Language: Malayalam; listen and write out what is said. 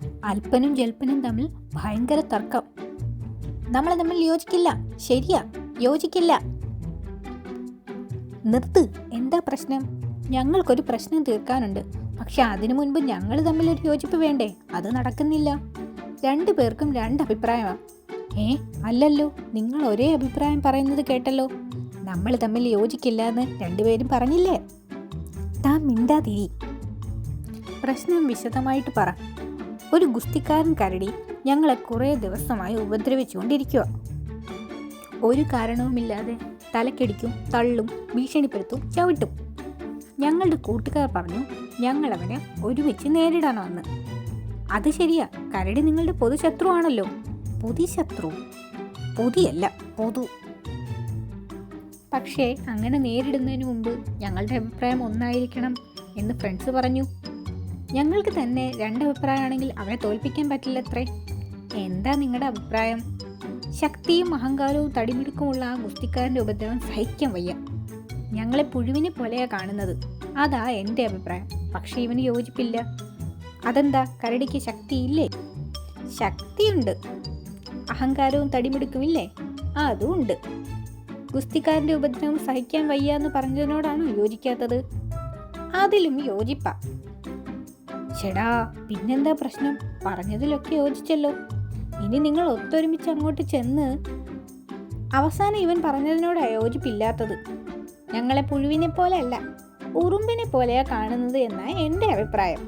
അല്പനും ജൽപ്പനും തമ്മിൽ ഭയങ്കര തർക്കം. നമ്മൾ തമ്മിൽ യോജിക്കില്ല. ശരിയാ, യോജിക്കില്ല. നിർത്ത്. എന്താ പ്രശ്നം? ഞങ്ങൾക്കൊരു പ്രശ്നം തീർക്കാനുണ്ട്. പക്ഷെ അതിനു മുൻപ് ഞങ്ങൾ തമ്മിലൊരു യോജിപ്പ് വേണ്ടേ? അത് നടക്കുന്നില്ല. രണ്ടു പേർക്കും രണ്ടഭിപ്രായമാണ്. അല്ലല്ലോ, നിങ്ങൾ ഒരേ അഭിപ്രായം പറയുന്നത് കേട്ടല്ലോ. നമ്മൾ തമ്മിൽ യോജിക്കില്ല എന്ന് രണ്ടുപേരും പറഞ്ഞില്ലേ? താൻ മിണ്ടാതിരി. പ്രശ്നം വിശദമായിട്ട് പറ. ഒരു ഗുസ്തിക്കാരൻ കരടി ഞങ്ങളെ കുറേ ദിവസമായി ഉപദ്രവിച്ചുകൊണ്ടിരിക്കുക. ഒരു കാരണവുമില്ലാതെ തലക്കടിക്കും, തള്ളും, ഭീഷണിപ്പെടുത്തും, ചവിട്ടും. ഞങ്ങളുടെ കൂട്ടുകാർ പറഞ്ഞു ഞങ്ങളവനെ ഒരുമിച്ച് നേരിടണമെന്ന്. അത് ശരിയാ, കരടി നിങ്ങളുടെ പൊതുശത്രുവാണല്ലോ. പൊതുശത്രു? പൊതിയല്ല, പൊതു. പക്ഷേ അങ്ങനെ നേരിടുന്നതിന് മുമ്പ് ഞങ്ങളുടെ അഭിപ്രായം ഒന്നായിരിക്കണം എന്ന് ഫ്രണ്ട്സ് പറഞ്ഞു. ഞങ്ങൾക്ക് തന്നെ രണ്ടഭിപ്രായമാണെങ്കിൽ അവനെ തോൽപ്പിക്കാൻ പറ്റില്ലത്രേ. എന്താ നിങ്ങളുടെ അഭിപ്രായം? ശക്തിയും അഹങ്കാരവും തടിമിടുക്കുമുള്ള ആ ഗുസ്തിക്കാരൻ്റെ ഉപദ്രവം സഹിക്കാൻ വയ്യ. ഞങ്ങളെ പുഴുവിനെ പോലെയാണ് കാണുന്നത്. അതാ എൻ്റെ അഭിപ്രായം. പക്ഷേ ഇവന് യോജിപ്പില്ല. അതെന്താ, കരടിക്ക് ശക്തിയില്ലേ? ശക്തിയുണ്ട്. അഹങ്കാരവും തടിമിടുക്കുമില്ലേ? അതും ഉണ്ട്. ഗുസ്തിക്കാരൻ്റെ ഉപദ്രവം സഹിക്കാൻ വയ്യ എന്ന് പറഞ്ഞതിനോടാണോ യോജിക്കാത്തത്? അതിലും യോജിപ്പാ. ചേടാ, പിന്നെന്താ പ്രശ്നം? പറഞ്ഞതിലൊക്കെ യോജിച്ചല്ലോ. ഇനി നിങ്ങൾ ഒത്തൊരുമിച്ച് അങ്ങോട്ട് ചെന്ന്. അവസാനം ഇവൻ പറഞ്ഞതിനോടാ യോജിപ്പില്ലാത്തത്. ഞങ്ങളെ പുഴുവിനെ പോലെ അല്ല, ഉറുമ്പിനെ പോലെയാ കാണുന്നത് എന്നാ എൻ്റെ അഭിപ്രായം.